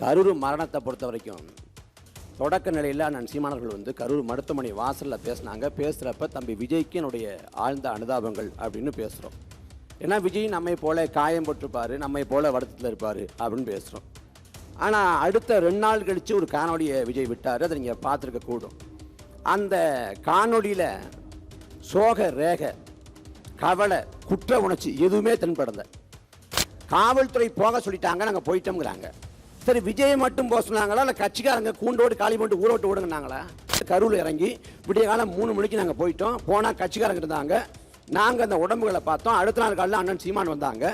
கரூர் மரணத்தை பொறுத்த வரைக்கும் தொடக்க நிலையில் அண்ணன் சீமானவர்கள் வந்து கரூர் மருத்துவமனை வாசலில் பேசினாங்க. பேசுகிறப்ப தம்பி விஜய்க்கு என்னுடைய ஆழ்ந்த அனுதாபங்கள் அப்படின்னு பேசுகிறோம். ஏன்னா விஜய் நம்மை போல காயம் போட்டிருப்பார், நம்மை போல வருத்தத்தில் இருப்பார் அப்படின்னு பேசுகிறோம். ஆனால் அடுத்த 2 நாள் கழித்து ஒரு காணொலியை விஜய் விட்டார். அதை நீங்கள் பார்த்துருக்க கூடும். அந்த காணொலியில் சோக ரேகை, கவலை, குற்ற உணர்ச்சி எதுவுமே தென்படலை. காவல்துறை போக சொல்லிட்டாங்க, நாங்கள் போயிட்டோங்கிறாங்க. சரி, விஜய் மட்டும் போக சொன்னாங்களா இல்லை கட்சிக்காரங்க கூண்டோடு காலி போட்டு ஊரோட்டு ஓடுங்கன்னாங்களா? கரூரில் இறங்கி விடிய காலம் 3 மணிக்கு நாங்கள் போயிட்டோம். போனால் கட்சிக்காரங்க இருந்தாங்க, நாங்கள் அந்த உடம்புகளை பார்த்தோம். அடுத்த நாள் காலையில் அண்ணன் சீமான் வந்தாங்க.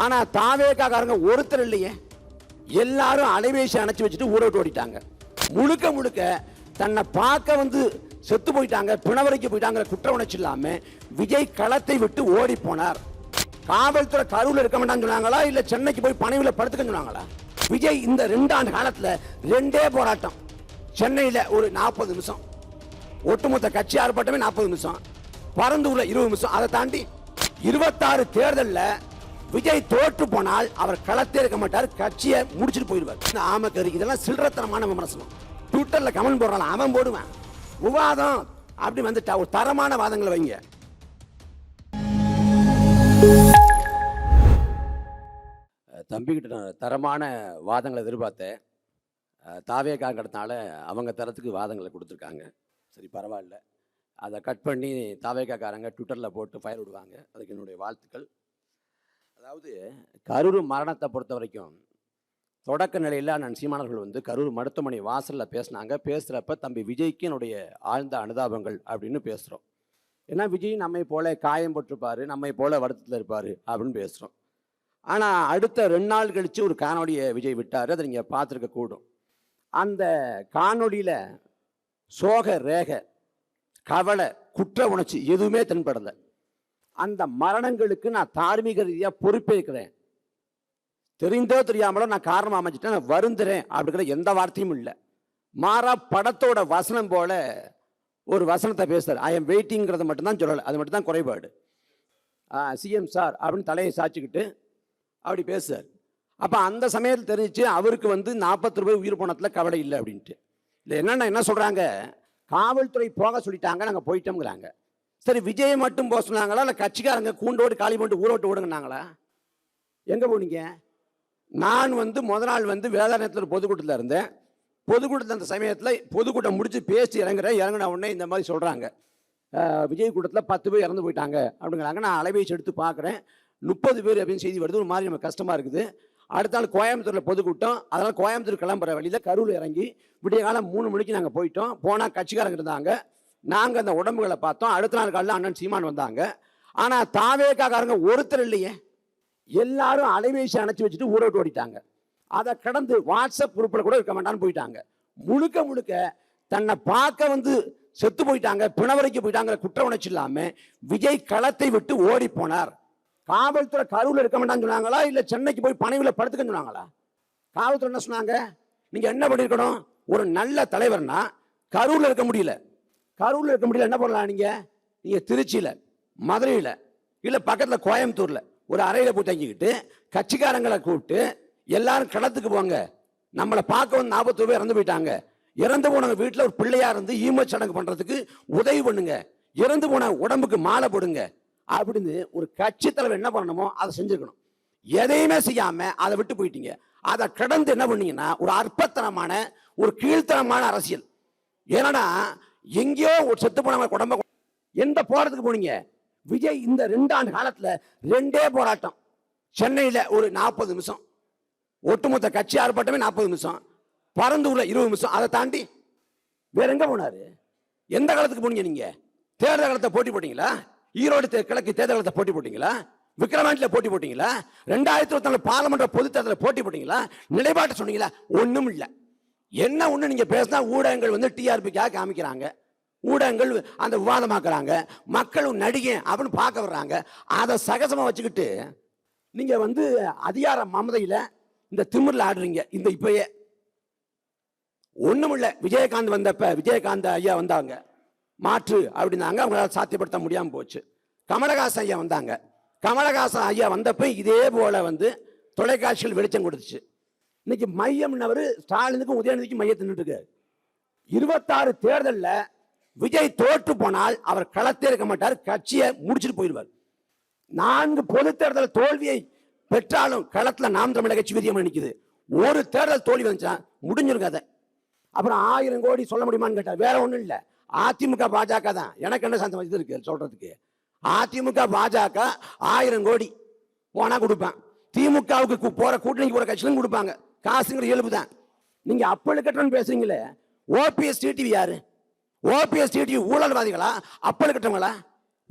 ஆனால் தாவேக்காரங்க ஒருத்தர் இல்லையே, எல்லாரும் அலைபேசி அணைச்சி வச்சுட்டு ஊரோட்டு ஓடிட்டாங்க. முழுக்க முழுக்க தன்னை பார்க்க வந்து செத்து போயிட்டாங்க, பிணவரைக்கு போயிட்டாங்கிற குற்ற உணர்ச்சி இல்லாமல் விஜய் களத்தை விட்டு ஓடி போனார். காவல்துறை கரூரில் இருக்க மாட்டான்னு சொன்னாங்களா இல்லை சென்னைக்கு போய் பணிவில் படுத்துக்க சொன்னாங்களா? விஜய் இந்த 2 ஆண்டு காலத்தில் 2 போராட்டம். சென்னையில் ஒரு 40 நிமிஷம், ஒட்டுமொத்த கட்சி ஆர்ப்பாட்டமே 40 நிமிஷம், பரந்தூரில் 20 நிமிஷம். அதை தாண்டி 26 தேர்தலில் விஜய் தோற்று போனால் அவர் களத்தே இருக்க மாட்டார், கட்சியை முடிச்சுட்டு போயிடுவார். இந்த ஆமக்கருக்கு இதெல்லாம் சில்லறத்தனமான விமர்சனம். ட்விட்டரில் கமெண்ட் போடுறான், அவன் போடுவேன். விவாதம் அப்படி வந்துட்டா ஒரு தரமான வாதங்களை வைங்க. தம்பிக்கிட்ட தரமான வாதங்களை எதிர்பார்த்தேன். தாவேக்காங்கிறதுனால அவங்க தரத்துக்கு வாதங்களை கொடுத்துருக்காங்க. சரி, பரவாயில்ல. அதை கட் பண்ணி தாவேக்காரங்க ட்விட்டரில் போட்டு ஃபயர் விடுவாங்க. அதுக்கு என்னுடைய வாழ்த்துக்கள். அதாவது கரூர் மரணத்தை பொறுத்த வரைக்கும் தொடக்க நிலையில் அண்ணன் சீமானவர்கள் வந்து கரூர் மருத்துவமனை வாசலில் பேசினாங்க. பேசுகிறப்ப தம்பி விஜய்க்கு என்னுடைய ஆழ்ந்த அனுதாபங்கள் அப்படின்னு பேசுகிறோம். ஏன்னா விஜய் நம்மை போல காயம் போட்டிருப்பார், நம்மை போல வருத்தத்தில் இருப்பார் அப்படின்னு பேசுகிறோம். ஆனால் அடுத்த 2 நாள் கழித்து ஒரு காணொலியை விஜய் விட்டார். அதை நீங்கள் பார்த்துருக்க கூடும். அந்த காணொலியில் சோக ரேகை, கவலை, குற்ற உணர்ச்சி எதுவுமே தென்படலை. அந்த மரணங்களுக்கு நான் தார்மீக ரீதியாக பொறுப்பேற்கிறேன், தெரிந்தோ தெரியாமலோ நான் காரணம் அமைச்சிட்டேன், நான் வருந்துறேன் அப்படிங்கிற எந்த வார்த்தையும் இல்லை. மாறா படத்தோட வசனம் போல ஒரு வசனத்தை பேசுகிறார். ஐ எம் வெயிட்டிங்கிறத மட்டும்தான் சொல்லலை, அது மட்டும்தான் குறைபாடு. சிஎம் சார் அப்படின்னு தலையை சாய்ச்சிக்கிட்டு அப்படி பேசுறார். அப்போ அந்த சமயத்தில் தெரிஞ்சிச்சு அவருக்கு வந்து 40 ரூபாய் உயிர் போனத்தில் கவலை இல்லை அப்படின்ட்டு. இல்லை என்னென்ன என்ன சொல்கிறாங்க, காவல்துறை போக சொல்லிட்டாங்க, நாங்கள் போயிட்டோங்கிறாங்க. சரி, விஜய் மட்டும் போக சொன்னாங்களா இல்லை கட்சிக்காரங்க கூண்டோடு காலி போட்டு ஊரோட்டு ஓடுங்கன்னாங்களா? எங்கே போனீங்க? நான் வந்து முத நாள் வந்து வேதாரண்யத்தில் ஒரு பொதுக்கூட்டத்தில் இருந்தேன். பொதுக்கூட்டத்தில் அந்த சமயத்தில் பொதுக்கூட்டம் முடித்து பேசி இறங்கின உடனே இந்த மாதிரி சொல்கிறாங்க, விஜய் கூட்டத்தில் 10 பேர் இறந்து போயிட்டாங்க அப்படிங்கிறாங்க. நான் அலைபேசி எடுத்து பார்க்குறேன், 30 பேர் அப்படின்னு செய்தி வருது. ஒரு மாதிரி நம்ம கஷ்டமாக இருக்குது. அடுத்த நாள் கோயம்புத்தூரில் பொதுக்கூட்டம். அதனால் கோயம்புத்தூர் கிளம்புற வழியில் கரூரில் இறங்கி விடிய காலம் 3 மணிக்கு நாங்கள் போயிட்டோம். போனால் கட்சிக்காரங்க இருந்தாங்க, நாங்கள் அந்த உடம்புகளை பார்த்தோம். அடுத்த நாள் காலையில் அண்ணன் சீமான் வந்தாங்க. ஆனால் தாவேக்காரங்க ஒருத்தர் இல்லையே, எல்லாரும் அலைபேசி அணைச்சி வச்சுட்டு ஊரோட்டு ஓடிட்டாங்க. அதை கடந்து வாட்ஸ்அப் குரூப்பில் கூட இருக்க வேண்டாம்னு போயிட்டாங்க. முழுக்க முழுக்க தன்னை பார்க்க வந்து செத்து போயிட்டாங்க, பிணவரைக்கு போயிட்டாங்கிற குற்ற உணர்ச்சி இல்லாமல் விஜய் களத்தை விட்டு ஓடி போனார். காவல்துறை கரூரில் இருக்க மாட்டான்னு சொன்னாங்களா இல்லை சென்னைக்கு போய் பணிவில் படுத்துக்க சொன்னாங்களா? காவல்துறை என்ன சொன்னாங்க, நீங்கள் என்ன பண்ணியிருக்கணும், ஒரு நல்ல தலைவர்னா கரூரில் இருக்க முடியல. கரூரில் இருக்க முடியல, என்ன பண்ணலாம்? நீங்கள் திருச்சியில், மதுரையில், இல்லை பக்கத்தில் கோயம்புத்தூரில் ஒரு அறையில் போய் தங்கிக்கிட்டு கட்சிக்காரங்களை கூப்பிட்டு எல்லாரும் களத்துக்கு போங்க, நம்மளை பார்க்க வந்து 40 பேர் இறந்து போயிட்டாங்க, இறந்து போனவங்க வீட்டில் ஒரு பிள்ளையா இருந்து ஈமச் சடங்கு பண்ணுறதுக்கு உதவி பண்ணுங்க, இறந்து போன உடம்புக்கு மாலை போடுங்க அப்படின்னு ஒரு கட்சி தலைவர் என்ன பண்ணணுமோ அதை செஞ்சுருக்கணும். எதையுமே செய்யாம அதை விட்டு போயிட்டீங்க. அதை கடந்து என்ன பண்ணீங்கன்னா ஒரு அற்பத்தனமான ஒரு கீழ்த்தனமான அரசியல். ஏன்னா எங்கேயோ ஒரு செத்து போனவங்க உடம்ப எந்த போராட்டத்துக்கு போனீங்க? விஜய் இந்த 2 ஆண்டு காலத்தில் 2 போராட்டம். சென்னையில் ஒரு 40 நிமிஷம், ஒட்டுமொத்த கட்சி ஆர்ப்பாட்டமே 40 நிமிஷம், பரந்தூரில் 20 நிமிஷம். அதை தாண்டி வேற எங்க போனாரு? எந்த காலத்துக்கு போனீங்க? நீங்க தேர்தல் காலத்தை போட்டி போட்டீங்களா? ஈரோடு கிழக்கு தேர்தல் போட்டி போட்டீங்களா? விக்கிரவாண்டியில் போட்டி போட்டீங்களா? 2024 பார்லமெண்ட் பொது தேர்தலில் போட்டி போட்டீங்களா? நிலைப்பாட்டு சொன்னீங்களா? ஒன்றும் இல்லை. என்ன ஒன்று நீங்கள் பேசினா ஊடகங்கள் வந்து டிஆர்பிக்காக காமிக்கிறாங்க, ஊடகங்கள் அந்த விவாதமாக்குறாங்க, மக்களும் நடிகை அப்படின்னு பார்க்க வர்றாங்க. அதை சகஜமாக வச்சுக்கிட்டு நீங்கள் வந்து அதிகார மமதையில் இந்த திமிரில் ஆடுறீங்க. இந்த இப்பயே ஒன்றும் இல்லை. விஜயகாந்த் வந்தப்ப விஜயகாந்த் ஐயா வந்தாங்க, மாற்று அப்படின்னாங்க, அவங்களால சாத்தியப்படுத்த முடியாமல் போச்சு. கமலஹாசன் ஐயா வந்தாங்க, கமலஹாசன் ஐயா வந்தப்ப இதே போல வந்து தொலைக்காட்சிகள் வெளிச்சம் கொடுத்துச்சு. இன்னைக்கு மையம்னவர் ஸ்டாலினுக்கும் உதயநிதிக்கும் மையத்தில் இருக்கு. 26 தேர்தல்ல விஜய் தோற்று போனால் அவர் களத்தே இருக்க மாட்டார், கட்சியை முடிச்சுட்டு போயிடுவார். 4 பொது தேர்தல் தோல்வியை பெற்றாலும் களத்துல நாம் தமிழர் கட்சி விதியம் நிற்குது. ஒரு தேர்தல் தோல்வி வந்துச்சா முடிஞ்சிருங்க. அதை அப்புறம் 1000 கோடி சொல்ல முடியுமான்னு கேட்டா வேற ஒண்ணும் இல்ல. அதிமுக பாஜக தான். எனக்கு என்ன சந்தோஷம் இது இருக்கு சொல்றதுக்கு. அதிமுக பாஜக 1000 கோடி போனா கொடுப்பான். திமுகவுக்கு போற கூட்டணிக்கு போற கட்சியிலும் கொடுப்பாங்க. காசுங்கிற இயல்பு தான். நீங்க அப்பளு கட்டணும் பேசுறீங்களே, ஓபிஎஸ் டிடிவி யாரு? ஓபிஎஸ் டிடிவி ஊழல்வாதிகளா அப்பளு கட்டவங்களா?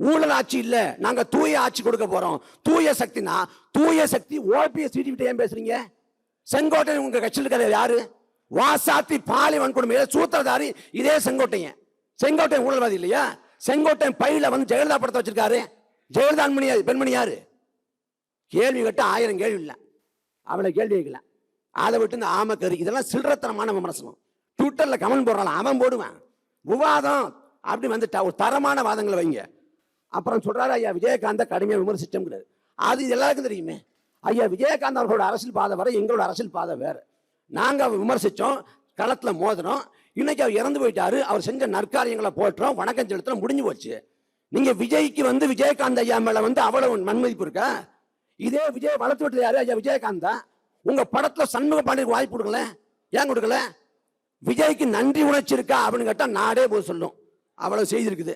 ஊழல் ஆட்சி இல்ல, நாங்க தூய ஆட்சி கொடுக்க போறோம். தூய சக்தினா தூய சக்தி ஓபிஎஸ் டிடிவி ஏன் பேசுறீங்க? செங்கோட்டை உங்க கட்சியில் இருக்கிற யாரு? வாசாத்தி பாலி வன்கொடுமையில சூத்திரதாரி இதே செங்கோட்டையன். செங்கோட்டையன் ஊழல்வாதி இல்லையா? செங்கோட்டையன் பையில வந்து ஜெயலலிதா படத்தை வச்சிருக்காரு. ஜெயலலிதா பெண்மணி யாரு? கேள்வி கேட்டு 1000 கேள்வி இல்லை, அவளை கேள்வி வைக்கலாம். அதை விட்டு இந்த ஆமக்கரு இதெல்லாம் சில்லறத்தனமான விமர்சனம். ட்விட்டர்ல கமெண்ட் போடுறான், அவன் போடுவான். விவாதம் அப்படி வந்துட்டா ஒரு தரமான வாதங்களை வைங்க. அப்புறம் சொல்றாரு ஐயா விஜயகாந்த கடுமையா விமர்சிச்சோம். அது எல்லாருக்கும் தெரியுமே. ஐயா விஜயகாந்த் அவர்களோட அரசியல் பாதை வர, எங்களோட அரசியல் பாதை வேற. நாங்க விமர்சிச்சோம், களத்துல மோதினோம். இன்னைக்கு அவர் இறந்து போயிட்டாரு, அவர் செஞ்ச நற்காரியங்களை போட்டுறோம், வணக்கம் செலுத்துறோம், முடிஞ்சு போச்சு. நீங்க விஜய்க்கு வந்து விஜயகாந்த் ஐயா மேல வந்து அவ்வளவு நன்மதிப்பு இருக்கா? இதே விஜய் வளர்த்து விட்டு யாரு? ஐயா விஜயகாந்த் தான். உங்க படத்துல சண்முக பாண்டியருக்கு வாய்ப்பு கொடுக்கல, ஏன் கொடுக்கல? விஜய்க்கு நன்றி உணர்ச்சி இருக்கா அப்படின்னு கேட்டா நாடே போய் சொல்லும், அவ்வளவு செய்திருக்குது.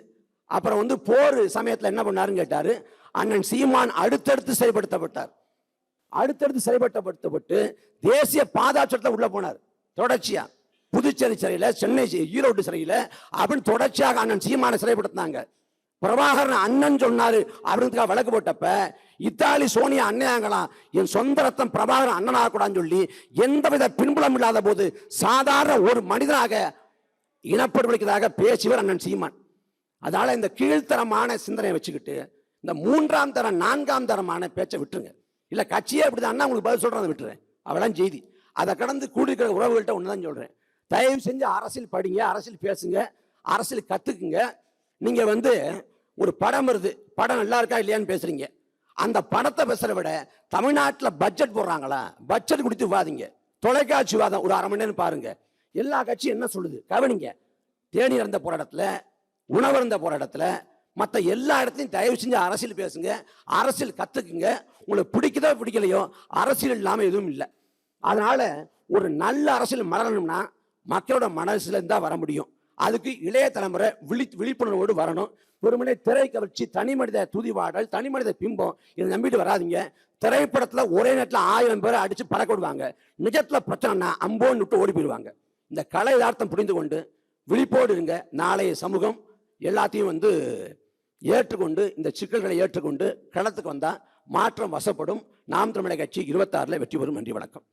அப்புறம் வந்து போர் சமயத்துல என்ன பண்ணாருன்னு கேட்டாரு. அண்ணன் சீமான் அடுத்தடுத்து செயல்படுத்தப்பட்டார். அடுத்தடுத்து செயல்படுத்தப்பட்டு தேசிய பாதுகாப்பு உள்ள போனார். தொடர்ச்சியா புதுச்சேரி சிறையில, சென்னை ஈரோடு சிறையில அப்படின்னு தொடர்ச்சியாக அண்ணன் சீமான சிறைப்படுத்தினாங்க. பிரபாகரன் அண்ணன் சொன்னாரு அப்படின்னு வழக்கு போட்டப்ப இத்தாலி சோனியா அண்ணனாங்களாம், என் சொந்த ரத்தம் பிரபாகரன் அண்ணனாக கூடாதுன்னு சொல்லி எந்தவித பின்புலம் இல்லாத போது சாதாரண ஒரு மனிதனாக இனப்படுவதற்காக பேசியவர் அண்ணன் சீமான். அதனால இந்த கீழ்த்தரமான சிந்தனையை வச்சுக்கிட்டு இந்த 3ஆம் தரம் 4ஆம் தரமான பேச்சை விட்டுருங்க. இல்ல கட்சியே அப்படிதான் உங்களுக்கு பதில் சொல்றதை விட்டுறேன், அவெல்லாம் செய்தி. அதை கடந்து கூடியிருக்கிற உறவுகள்கிட்ட ஒண்ணுதான் சொல்றேன். தயவு செஞ்சு அரசியல் படிங்க, அரசியல் பேசுங்க, அரசியல் கத்துக்குங்க. நீங்க வந்து ஒரு படம் வருது, படம் நல்லா இருக்கா இல்லையான்னு பேசுறீங்க. அந்த படத்தை பேசுறத விட தமிழ்நாட்டில் பட்ஜெட் போடுறாங்களா, பட்ஜெட் கொடுத்து விவாதிங்க. தொலைக்காட்சி விவாதம் ஒரு 1/2 மணி நேரம் பாருங்க. எல்லா கட்சியும் என்ன சொல்லுது கவனிங்க. தேனி இருந்த போற இடத்துல, உணவு இருந்த போற இடத்துல, மற்ற எல்லா இடத்துலையும் தயவு செஞ்சு அரசியல் பேசுங்க, அரசியல் கத்துக்குங்க. உங்களுக்கு பிடிக்குதோ பிடிக்கலையோ அரசியல் இல்லாம எதுவும் இல்லை. அதனால ஒரு நல்ல அரசியல் மலரணும்னா மக்களோட மனசுல இருந்தா வர முடியும். அதுக்கு இளைய தலைமுறை விழிப்புணர்வோடு வரணும். வெறுமனே திரை கவர்ச்சி, தனி மனித துதிவாடல், தனி மனித பிம்பம் இதை நம்பிட்டு வராதிங்க. திரைப்படத்துல ஒரே நேரத்தில் 1000 பேரை அடிச்சு பறக்க விடுவாங்க. நிஜத்துல பிரச்சனைனா அம்போன்னு விட்டு ஓடி போயிடுவாங்க. இந்த கலை யதார்த்தம் புரிந்து கொண்டு விழிப்போடு இருங்க. நாளைய சமூகம் எல்லாத்தையும் வந்து ஏற்றுக்கொண்டு, இந்த சிக்கல்களை ஏற்றுக்கொண்டு களத்துக்கு வந்தா மாற்றம் வசப்படும். நாம் தமிழர் கட்சி 26ல் வெற்றி பெறும். நன்றி, வணக்கம்.